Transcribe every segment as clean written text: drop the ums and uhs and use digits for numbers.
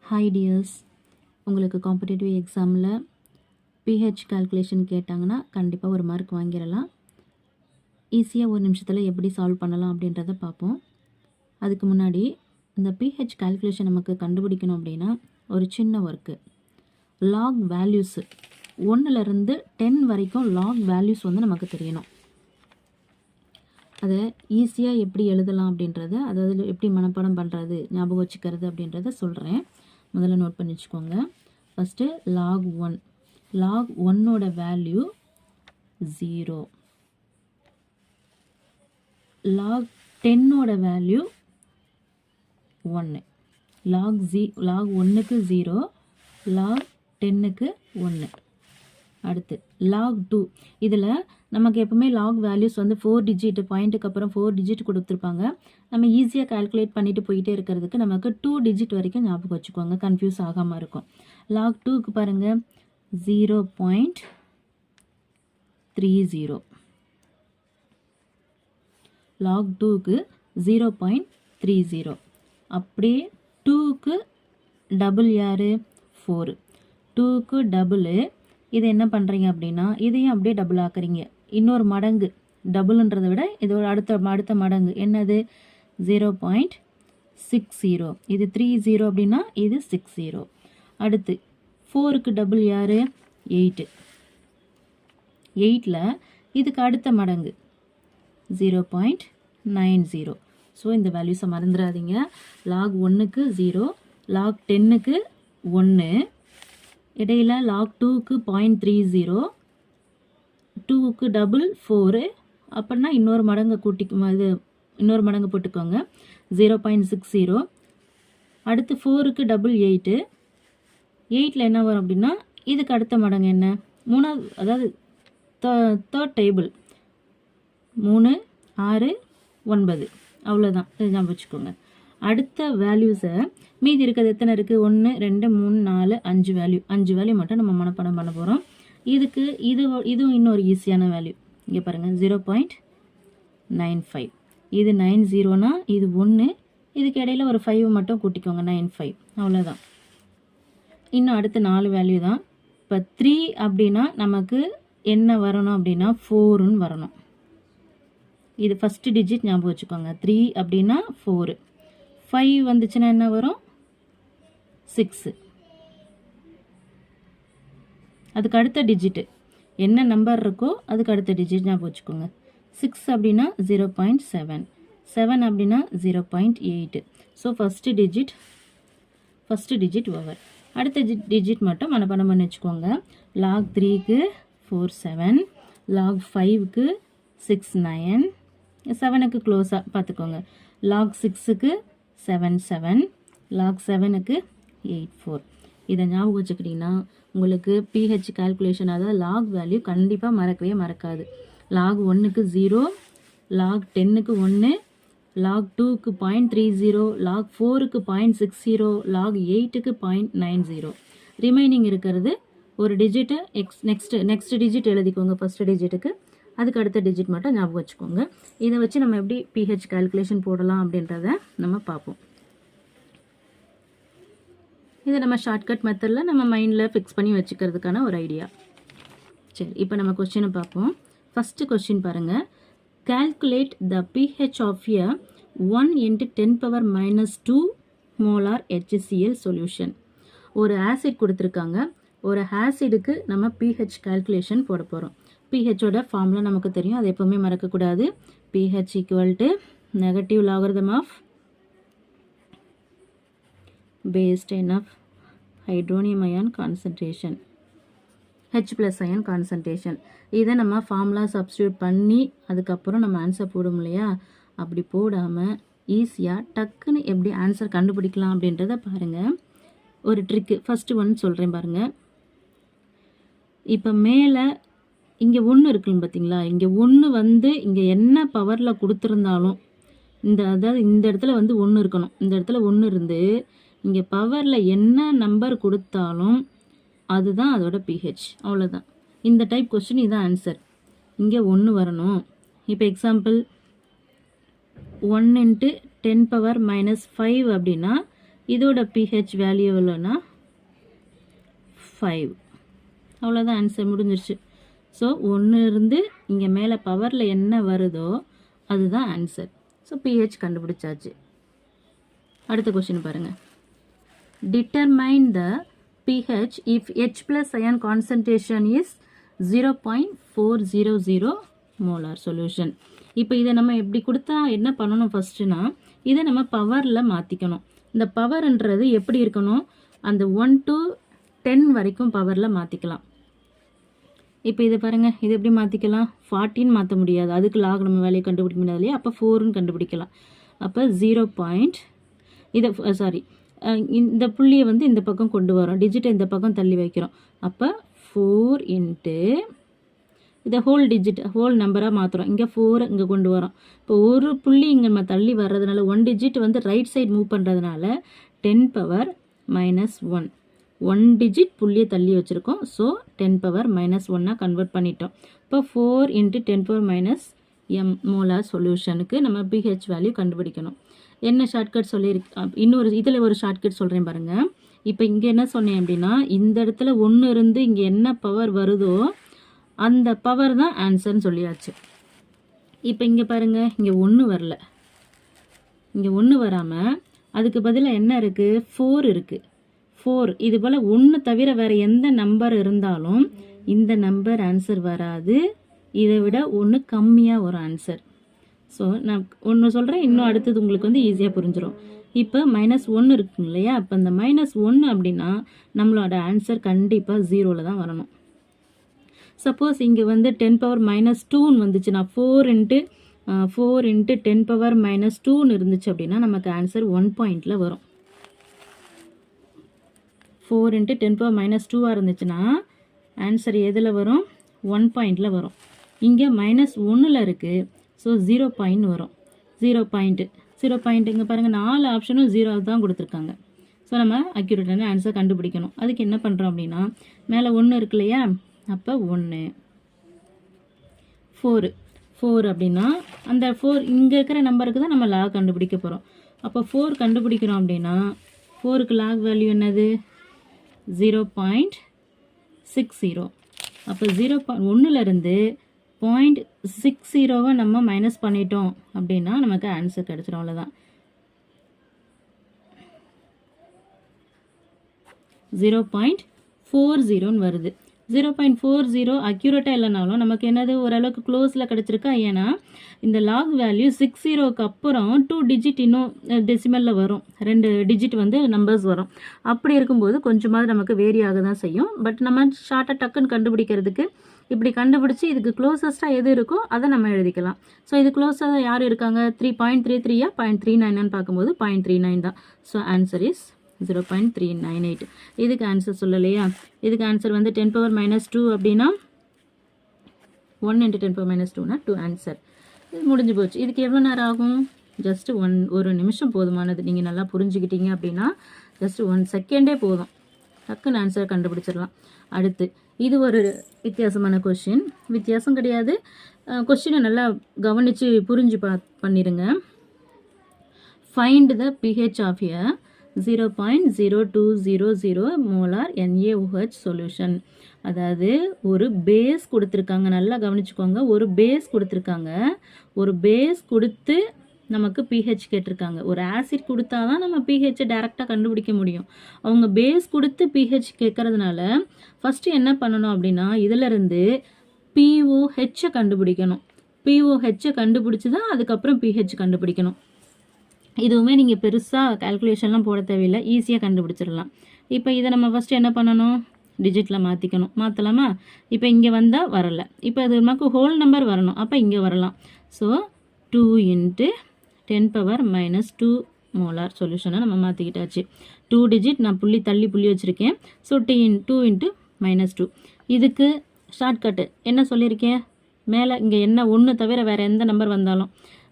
Hi tears, உங்களுக்கு competitive எக்ஸாமில் pH calculation கேட்டாங்கன்னா கண்டிப்பாக ஒரு மார்க் வாங்கிடலாம். ஈஸியாக ஒரு நிமிஷத்தில் எப்படி சால்வ் பண்ணலாம் அப்படின்றத பார்ப்போம். அதுக்கு முன்னாடி இந்த பிஹெச் கால்குலேஷன் நமக்கு கண்டுபிடிக்கணும் அப்படின்னா ஒரு சின்ன ஒர்க்கு. லாக் வேல்யூஸு 1லேருந்து 10 வரைக்கும் லாக் வேல்யூஸ் வந்து நமக்கு தெரியணும். அதை ஈஸியாக எப்படி எழுதலாம் அப்படின்றத, அதாவது எப்படி மனப்பாடம் பண்ணுறது, ஞாபகம் வச்சுக்கிறது அப்படின்றத சொல்கிறேன். முதல்ல நோட் பண்ணி வச்சுக்கோங்க. First log 1. log 1ஓட வேல்யூ 0. log 10ஓட வேல்யூ 1. log 1க்கு 0, log 10க்கு 1. அடுத்து log 2. இதில் நமக்கு எப்பவுமே லாக் வேல்யூஸ் வந்து 4 டிஜிட், பாயிண்ட்டுக்கு அப்புறம் 4 டிஜிட் கொடுத்துருப்பாங்க. நம்ம ஈஸியாக கால்குலேட் பண்ணிட்டு போயிட்டே இருக்கிறதுக்கு நமக்கு 2 டிஜிட் வரைக்கும் ஞாபகம் வச்சுக்கோங்க, கன்ஃபியூஸ் ஆகாமல் இருக்கும். log 2க்கு பாருங்கள் 0.30. log 2க்கு 0.30. அப்படியே 2க்கு டபுள் யார்? 4. 2க்கு டபுள். இது என்ன பண்ணுறீங்க அப்படின்னா இதையும் அப்படியே டபுள் ஆக்குறீங்க. இன்னொரு மடங்கு, டபுள்ன்றதை விட இதோட அடுத்த மடங்கு என்னது? 0.60. இது 30 அப்படின்னா இது 60. அடுத்து 4க்கு டபுள் யார்? 8. 8ல் இதுக்கு அடுத்த மடங்கு 0.90. ஸோ இந்த வேல்யூஸை மறந்துடாதீங்க. log 1க்கு 0, log 10க்கு 1, இடையில் log 2க்கு 0.30, 2க்கு டபுள் 4, அப்படின்னா இன்னொரு மடங்கு இன்னொரு மடங்கு போட்டுக்கோங்க 0.60. அடுத்து 4க்கு டபுள் 8. 8ல் என்ன வரும் அப்படின்னா இதுக்கு அடுத்த மடங்கு என்ன? 3, அதாவது தேர்ட் டேபிள் 3, 6, 9. அவ்வளோதான், இது ஞாபகம் வச்சுக்கோங்க. அடுத்த வேல்யூஸை மீதி இருக்கிறது எத்தனை இருக்குது? 1, 2, 3, 4, 5 வேல்யூ. 5 வேல்யூ மட்டும் நம்ம மனப்பாடம் பண்ண போகிறோம். இதுக்கு இதுவும் இன்னொரு ஈஸியான வேல்யூ. இங்கே பாருங்கள் 0.95. இது 90னா இது 1, இதுக்கு இடையில ஒரு 5 மட்டும் கூட்டிக்கோங்க, 95. அவ்வளோதான். இன்னும் அடுத்த 4 வேல்யூ தான். இப்போ 3 அப்படின்னா நமக்கு என்ன வரணும் அப்படின்னா 4ன்னு வரணும். இது ஃபஸ்ட்டு டிஜிட் ஞாபகம் வச்சுக்கோங்க. 3 அப்படின்னா 4. 5 வந்துச்சுன்னா என்ன வரும்? 6. அதுக்கு அடுத்த டிஜிட்டு என்ன நம்பர் இருக்கோ அதுக்கு அடுத்த டிஜிட் ஞாபகம் வச்சுக்கோங்க. 6 அப்படின்னா 0.7, 7 அப்படின்னா 0.8. So first digit over. அடுத்த டிஜிட் மட்டும் மனப்பாடம் பண்ணி வச்சுக்கோங்க. log 3க்கு 47, log 5க்கு 69, 7க்கு க்ளோஸாக பார்த்துக்கோங்க. log 6க்கு 77, log 7க்கு 84. இதை ஞாபகம் வச்சுக்கிட்டிங்கன்னா உங்களுக்கு பிஹெச் கால்குலேஷன், அதாவது லாக் வேல்யூ கண்டிப்பாக மறக்கவே மறக்காது. log 1க்கு 0, log 10க்கு 1, log 2க்கு 0.30, log 4க்கு 0.60, log 8க்கு 0.90. ரிமைனிங் இருக்கிறது ஒரு டிஜிட்டை நெக்ஸ்ட் டிஜிட் எழுதிக்கோங்க. ஃபஸ்ட்டு டிஜிட்டுக்கு அதுக்கு அடுத்த டிஜிட் மட்டும் ஞாபகம் வச்சுக்கோங்க. இதை வச்சு நம்ம எப்படி பிஹெச் கால்குலேஷன் போடலாம் அப்படின்றத நம்ம பார்ப்போம். இதை நம்ம ஷார்ட்கட் மெத்தடில் நம்ம மைண்டில் ஃபிக்ஸ் பண்ணி வச்சுக்கிறதுக்கான ஒரு ஐடியா. சரி, இப்போ நம்ம கொஸ்டினை பார்ப்போம். ஃபஸ்ட்டு கொஸ்டின் பாருங்கள். Calculate the pH of a 1 × 10⁻² molar HCl solution. ஒரு ஆசிட் கொடுத்துருக்காங்க. ஒரு ஆசிடுக்கு நம்ம பிஹெச் கால்குலேஷன் போட போகிறோம். பிஹெச்சோட ஃபார்முலா நமக்கு தெரியும், அது எப்போவுமே மறக்கக்கூடாது. pH = negative logarithm of base 10 of hydronium ion concentration, H+ ion concentration. இதை நம்ம ஃபார்முலா சப்ஸ்டியூட் பண்ணி அதுக்கப்புறம் நம்ம ஆன்சர் போடும் இல்லையா? அப்படி போடாமல் ஈஸியாக டக்குன்னு எப்படி ஆன்சர் கண்டுபிடிக்கலாம் அப்படின்றத பாருங்கள். ஒரு ட்ரிக்கு ஃபஸ்ட்டு ஒன்று சொல்கிறேன் பாருங்கள். இப்போ மேலே இங்கே 1 இருக்குன்னு பார்த்தீங்களா? இங்கே 1 வந்து இங்கே என்ன பவரில் கொடுத்துருந்தாலும் அதாவது இந்த இடத்துல வந்து 1 இருக்கணும். இந்த இடத்துல 1 இருந்து இங்கே பவரில் என்ன நம்பர் கொடுத்தாலும் அதுதான் அதோட பிஹெச். அவ்வளோதான். இந்த டைப் கொஸ்டின் இதுதான் ஆன்சர். இங்கே 1 வரணும். இப்போ எக்ஸாம்பிள் 1 × 10⁻⁵ அப்படின்னா இதோட pH வேல்யூ எவ்வளோனா 5. அவ்வளோதான் ஆன்சர் முடிஞ்சிருச்சு. ஸோ 1 இருந்து இங்கே மேலே பவரில் என்ன வருதோ அதுதான் ஆன்சர். ஸோ pH கண்டுபிடிச்சாச்சு. அடுத்த கொஸ்டின் பாருங்கள். Determine the pH if H plus ion concentration is 0.400 molar solution. இப்போ இதை நம்ம எப்படி கொடுத்தா என்ன பண்ணணும் ஃபஸ்ட்டுனா, இதை நம்ம பவரில் மாற்றிக்கணும். இந்த பவர்ன்றது எப்படி இருக்கணும், அந்த 1 to 10 வரைக்கும் பவரில் மாற்றிக்கலாம். இப்போ இதை பாருங்கள், இது எப்படி மாற்றிக்கலாம், 14 மாற்ற முடியாது, அதுக்கு லாக் நம்ம வேலையை கண்டுபிடிக்க முடியாது இல்லையா, அப்போ 4ன்னு கண்டுபிடிக்கலாம். அப்போ 0. இதை சாரி இந்த புள்ளியை வந்து இந்த பக்கம் கொண்டு வரோம், டிஜிட்டை இந்த பக்கம் தள்ளி வைக்கிறோம். அப்போ 4 இன்ட்டு இதை ஹோல் நம்பராக மாற்றுறோம். இங்கே 4 இங்கே கொண்டு வரோம். இப்போ ஒரு புள்ளி இங்கே நம்ம தள்ளி வர்றதுனால 1 டிஜிட் வந்து ரைட் சைடு மூவ் பண்ணுறதுனால 10⁻⁻1 1 டிஜிட் புள்ளியை தள்ளி வச்சுருக்கோம். ஸோ 10⁻⁻1 கன்வெர்ட் பண்ணிட்டோம். இப்போ 4 இன்ட்டு 10⁻⁻m மோலார் சொல்யூஷனுக்கு நம்ம pH வேல்யூ கண்டுபிடிக்கணும். என்ன ஷார்ட்கட் சொல்லியிருக்கு, இன்னொரு இதில் ஒரு ஷார்ட்கட் சொல்கிறேன் பாருங்கள். இப்போ இங்கே என்ன சொன்னேன் அப்படின்னா, இந்த இடத்துல 1 இருந்து இங்கே என்ன பவர் வருதோ அந்த பவர் தான் ஆன்சர்னு சொல்லியாச்சு. இப்போ இங்கே பாருங்கள், இங்கே 1 வரல, இங்கே 1 வராமல் அதுக்கு பதிலாக என்ன இருக்குது, 4 இருக்குது. 4 இது போல் 1 தவிர வேறு எந்த நம்பர் இருந்தாலும் இந்த நம்பர் ஆன்சர் வராது, இதை விட 1 கம்மியாக ஒரு ஆன்சர். ஸோ நான் ஒன்று சொல்கிறேன், இன்னும் அடுத்தது உங்களுக்கு வந்து ஈஸியாக புரிஞ்சிடும். இப்போ -1 இருக்குங்க இல்லையா, இப்போ இந்த -1 அப்படின்னா நம்மளோட ஆன்சர் கண்டிப்பாக 0ல் தான் வரணும். சப்போஸ் இங்கே வந்து 10⁻⁻2ன்னு வந்துச்சுன்னா 4 இன்ட்டு 10⁻⁻2ன்னு இருந்துச்சு அப்படின்னா நமக்கு ஆன்சர் 1 பாயிண்டில் வரும். 4 இன்ட்டு 10⁻⁻2 இருந்துச்சுன்னா ஆன்சர் எதில் வரும், 1 பாயிண்டில் வரும். இங்கே -1ல் இருக்குது, ஸோ 0 பாயிண்ட் வரும். 0 பாயிண்ட் இங்கே பாருங்கள், 4 ஆப்ஷனும் 0 தான் கொடுத்துருக்காங்க. ஸோ நம்ம அக்யூரேட்டான ஆன்சர் கண்டுபிடிக்கணும். அதுக்கு என்ன பண்ணுறோம் அப்படின்னா, மேலே 1 இருக்கு இல்லையா, அப்போ 1 4 அப்படின்னா அந்த 4 இங்கே இருக்கிற நம்பருக்கு தான் நம்ம லாக் கண்டுபிடிக்க போகிறோம். அப்போ 4 கண்டுபிடிக்கிறோம் அப்படின்னா 4க்கு லாக் வேல்யூ என்னது, 0.60. அப்போ 0.1லேருந்து 0.60 நம்ம மைனஸ் பண்ணிட்டோம் அப்படின்னா நமக்கு ஆன்சர் கிடச்சிடும். அவ்வளோதான். 0.40 வருது. 0.40 அக்யூரேட்டாக இல்லைனாலும் நமக்கு என்னது ஓரளவுக்கு க்ளோஸில் கிடச்சிருக்கா. ஏன்னா இந்த லாக் வேல்யூ 60க்கு அப்புறம் 2 டிஜிட் இன்னும் டெசிமலில் வரும், 2 டிஜிட் வந்து நம்பர்ஸ் வரும். அப்படி இருக்கும்போது கொஞ்சமாவது நமக்கு வேரி ஆக தான் செய்யும். பட் நம்ம ஷார்ட்டாக டக்குன்னு கண்டுபிடிக்கிறதுக்கு இப்படி கண்டுபிடிச்சி இதுக்கு க்ளோசஸ்ட்டாக எது இருக்கோ அதை நம்ம எழுதிக்கலாம். ஸோ இது க்ளோஸாக யார் இருக்காங்க, 3.33 0.39 பார்க்கும்போது 0.39 தான். So answer is 0.398. இதுக்கு ஆன்சர் சொல்லலையா, இதுக்கு ஆன்சர் வந்து 10⁻⁻2 அப்படின்னா 1 × 10⁻⁻2னா 2 ஆன்சர். இது முடிஞ்சு போச்சு. இதுக்கு எவ்வளோ நேரம் ஆகும், ஜஸ்ட் 1 நிமிஷம் போதுமானது. நீங்கள் நல்லா புரிஞ்சுக்கிட்டீங்க அப்படின்னா ஜஸ்ட் 1 செகண்டே போதும், டக்குன்னு ஆன்சர் கண்டுபிடிச்சிடலாம். அடுத்து இது ஒரு வித்தியாசமான கொஷின், வித்தியாசம் கிடையாது, கொஷினை நல்லா கவனித்து புரிஞ்சு பண்ணிடுங்க. Find the pH of a 0.0200 molar NaOH solution. அதாவது ஒரு பேஸ் கொடுத்துருக்காங்க, நல்லா கவனிச்சுக்கோங்க. ஒரு பேஸ் கொடுத்துருக்காங்க, ஒரு பேஸ் கொடுத்து நமக்கு pH கேட்டிருக்காங்க. ஒரு ஆசிட் கொடுத்தா தான் நம்ம pH டைரெக்டாக கண்டுபிடிக்க முடியும். அவங்க பேஸ் கொடுத்து pH கேட்கறதுனால ஃபஸ்ட்டு என்ன பண்ணணும் அப்படின்னா, இதிலிருந்து POH கண்டுபிடிக்கணும். POH கண்டுபிடிச்சி தான் அதுக்கப்புறம் pH கண்டுபிடிக்கணும். இதுவுமே நீங்கள் பெருசாக கால்குலேஷன்லாம் போட தேவையில்லை, ஈஸியாக கண்டுபிடிச்சிடலாம். இப்போ இதை நம்ம ஃபஸ்ட்டு என்ன பண்ணணும், டிஜிட்டில் மாற்றிக்கணும். மாற்றலாமா, இப்போ இங்கே வந்தால் வரலை, இப்போ அது நமக்கு ஹோல் நம்பர் வரணும், அப்போ இங்கே வரலாம். ஸோ 2 × 10⁻⁻2 மோலார் சொல்யூஷனை நம்ம மாற்றிக்கிட்டாச்சு. 2 டிஜிட் நான் தள்ளி புள்ளி வச்சுருக்கேன். ஸோ 2 × -2. இதுக்கு ஷார்ட்கட்டு என்ன சொல்லியிருக்கேன், மேலே இங்கே என்ன 1 தவிர வேறு எந்த நம்பர் வந்தாலும்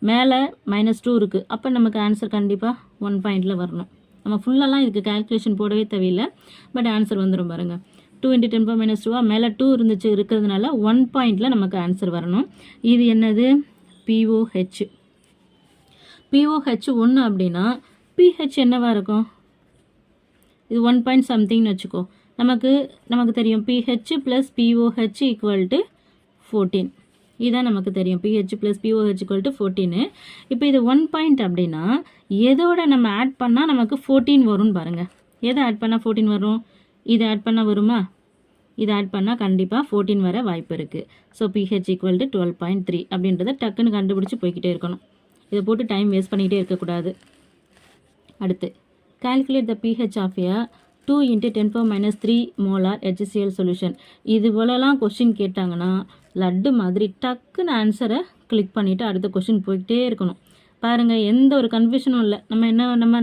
மேலே -2 இருக்குது, அப்போ நமக்கு ஆன்சர் கண்டிப்பாக 1 பாயிண்டில் வரணும். நம்ம ஃபுல்லெல்லாம் இதுக்கு கால்குலேஷன் போடவே தேவையில்லை, பட் ஆன்சர் வந்துடும் பாருங்கள். 2 × 10⁻⁻2 மேலே 2 இருக்கிறதுனால 1 பாயிண்டில் நமக்கு ஆன்சர் வரணும். இது என்னது, POH. POH 1 அப்படின்னா pH என்னவாக இருக்கும், இது 1 பாயிண்ட் சம்திங்னு வச்சுக்கோ. நமக்கு தெரியும் pH + pOH = 14. இதுதான் நமக்கு தெரியும் pH + pOH = 14. இப்போ இது 1 பாயிண்ட் அப்படின்னா எதோட நம்ம ஆட் பண்ணால் நமக்கு 14 வரும்னு பாருங்கள். எதை ஆட் பண்ணால் 14 வரும்? இதை ஆட் பண்ணால் வருமா? இதை ஆட் பண்ணால் கண்டிப்பாக 14 வர வாய்ப்பு இருக்குது. ஸோ pH = 12.3 அப்படின்றத டக்குன்னு கண்டுபிடிச்சி போய்கிட்டே இருக்கணும். இதை போட்டு டைம் வேஸ்ட் பண்ணிக்கிட்டே இருக்கக்கூடாது. அடுத்து calculate the pH of a 2 × 10⁻³ molar HCl solution. இது போலலாம் கொஸ்டின் கேட்டாங்கன்னா லட்டு மாதிரி டக்குன்னு ஆன்சரை கிளிக் பண்ணிவிட்டு அடுத்த கொஸ்டின் போய்கிட்டே இருக்கணும். பாருங்கள், எந்த ஒரு கன்ஃபியூஷனும் இல்லை.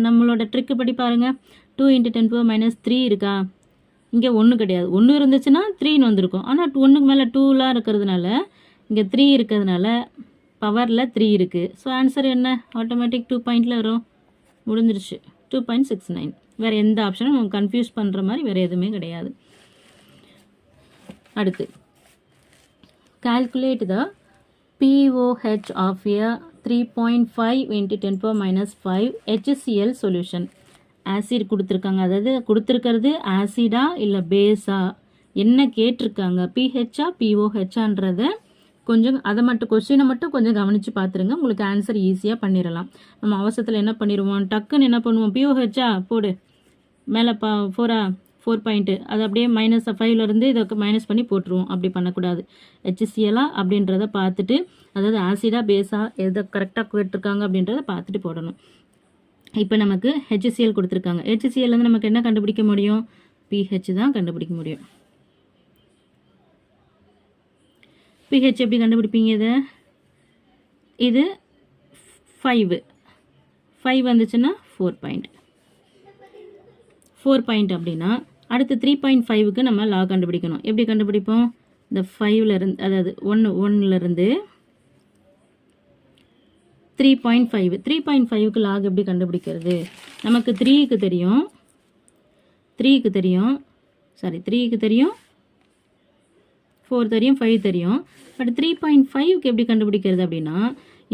நம்மளோட ட்ரிக்கு படி பாருங்கள். 2 × 10⁻³ இருக்கா? இங்கே 1 கிடையாது. 1 இருந்துச்சுன்னா 3ன்னு வந்திருக்கும். ஆனால் 1க்கு மேலே 2லாம் இருக்கிறதுனால இங்கே 3 இருக்கிறதுனால பவரில் 3 இருக்குது. ஸோ ஆன்சர் என்ன? ஆட்டோமேட்டிக் 2 பாயிண்டில் வரும். முடிஞ்சிருச்சு. 2.69. வேறு எந்த ஆப்ஷனும் நம்ம கன்ஃபியூஸ் பண்ணுற மாதிரி வேறு எதுவுமே கிடையாது. அடுத்து calculate the pOH of a 3.5 × 10⁻5 HCl solution. Acid கொடுத்துருக்காங்க. அதாவது கொடுத்துருக்கிறது ஆசிடா இல்லை பேஸா என்ன கேட்டிருக்காங்க, pHஆ pOHன்றதை கொஞ்சம் அதை மட்டும் கொஸ்டினை மட்டும் கொஞ்சம் கவனித்து பார்த்துருங்க. உங்களுக்கு ஆன்சர் ஈஸியாக பண்ணிடலாம். நம்ம அவசரத்தில் என்ன பண்ணிடுவோம், டக்குன்னு என்ன பண்ணுவோம், pOHஆ போடு மேலே 4 பாயிண்ட்டு, அது அப்படியே -5லேருந்து இதை மைனஸ் பண்ணி போட்டுருவோம். அப்படி பண்ணக்கூடாது. HClஆ அப்படின்றத பார்த்துட்டு, அதாவது ஆசிடா பேஸா எதை கரெக்டாக கேட்டிருக்காங்க அப்படின்றத பார்த்துட்டு போடணும். இப்போ நமக்கு HCl கொடுத்துருக்காங்க. HClலேருந்து நமக்கு என்ன கண்டுபிடிக்க முடியும்? pH தான் கண்டுபிடிக்க முடியும். pH எப்படி கண்டுபிடிப்பீங்க? இது 5 வந்துச்சுன்னா 4 பாயிண்ட். 4 பாயிண்ட் அப்படின்னா அடுத்து 3.5க்கு நம்ம லாக் கண்டுபிடிக்கணும். எப்படி கண்டுபிடிப்போம்? இந்த 5லேருந்து, அதாவது 1லேருந்து 3.5க்கு லாக் எப்படி கண்டுபிடிக்கிறது? நமக்கு 3க்கு தெரியும், 4 தெரியும், 5 தெரியும். பட் 3.5க்கு எப்படி கண்டுபிடிக்கிறது அப்படின்னா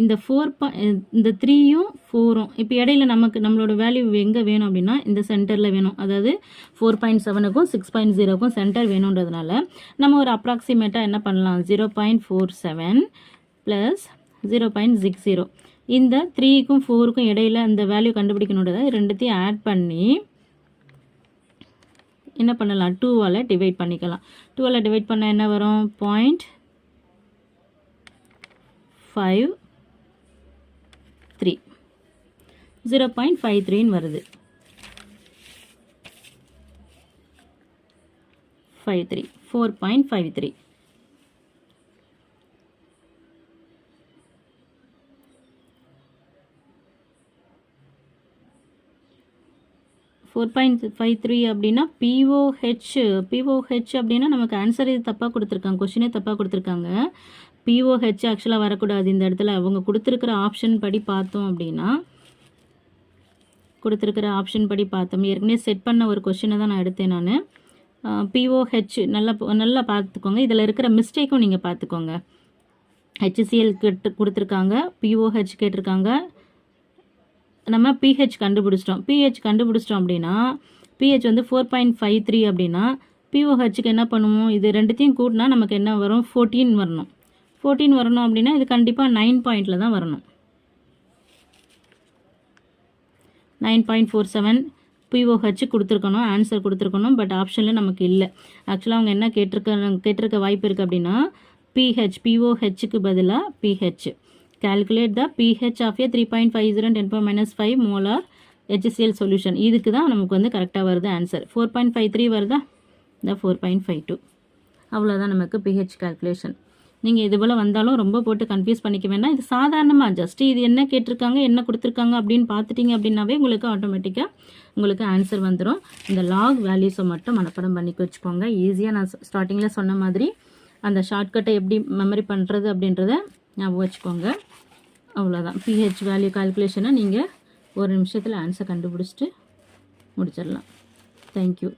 இந்த 3யும் 4ம் இப்போ இடையில நம்மளோட வேல்யூ எங்கே வேணும் அப்படின்னா இந்த சென்டரில் வேணும். அதாவது 4.7க்கும் 6.0க்கும் சென்டர் வேணுன்றதுனால நம்ம ஒரு அப்ராக்சிமேட்டாக என்ன பண்ணலாம், 0.47 + 0.60. இந்த 3க்கும் 4க்கும் இடையில இந்த வேல்யூ கண்டுபிடிக்கணுன்றதை ரெண்டுத்தையும் ஆட் பண்ணி என்ன பண்ணலாம், 2ஆல் டிவைட் பண்ணிக்கலாம். 2ஆல் டிவைட் பண்ணால் என்ன வரும்? 0.53 0.53ன்னு வருது. 4.53. அப்படின்னா pOH அப்படின்னா நமக்கு ஆன்சர் இது தப்பாக கொடுத்துருக்காங்க, கொஸ்டினே தப்பாக கொடுத்துருக்காங்க. pOH ஆக்சுவலாக வரக்கூடாது இந்த இடத்துல. அவங்க கொடுத்துருக்கிற ஆப்ஷன் படி பார்த்தோம் அப்படின்னா, ஏற்கனவே செட் பண்ண ஒரு கொஸ்டினை தான் நான் எடுத்தேன் நான். pOH நல்லா பார்த்துக்கோங்க. இதில் இருக்கிற மிஸ்டேக்கும் நீங்கள் பார்த்துக்கோங்க. HCl கொடுத்துருக்காங்க, pOH கேட்டிருக்காங்க, நம்ம pH கண்டுபிடிச்சிட்டோம். அப்படின்னா pH வந்து 4.53 அப்படின்னா pOHக்கு என்ன பண்ணுவோம், இது ரெண்டுத்தையும் கூட்டினா நமக்கு என்ன வரும், 14 வரணும். 14 வரணும் அப்படின்னா இது கண்டிப்பாக 9 பாயிண்டில் தான் வரணும். 9.47 pOH கொடுத்துருக்கணும், ஆன்சர் கொடுத்துருக்கணும். பட் ஆப்ஷனில் நமக்கு இல்லை. ஆக்சுவலாக அவங்க என்ன கேட்டிருக்க வாய்ப்பு இருக்குது அப்படின்னா pOHக்கு பதிலாக pH. Calculate the pH of a 3.50 × 10⁻5 molar HCl solution. இதுக்கு தான் நமக்கு வந்து கரெக்டாக வருது ஆன்சர். 4.53 வருதா? இந்த 4.52. அவ்வளோதான் நமக்கு pH calculation. நீங்கள் இது போல் வந்தாலும் ரொம்ப போட்டு கன்ஃபியூஸ் பண்ணிக்க வேண்டாம். இது சாதாரணமாக ஜஸ்ட் இது என்ன கேட்டிருக்காங்க, என்ன கொடுத்துருக்காங்க அப்படின்னு பார்த்துட்டிங்க அப்படின்னாவே உங்களுக்கு ஆட்டோமேட்டிக்காக உங்களுக்கு ஆன்சர் வந்துடும். இந்த லாக் வேல்யூஸை மட்டும் மனப்பாடம் பண்ணி வச்சுக்கோங்க. ஈஸியாக நான் ஸ்டார்டிங்கில் சொன்ன மாதிரி அந்த ஷார்ட்கட்டை எப்படி மெமரி பண்ணுறது அப்படின்றத ஞாபகம் வச்சுக்கோங்க. அவ்வளோதான். pH வேல்யூ கால்குலேஷனை நீங்கள் ஒரு நிமிஷத்தில் ஆன்சர் கண்டுபிடிச்சிட்டு முடிச்சிடலாம். தேங்க்யூ.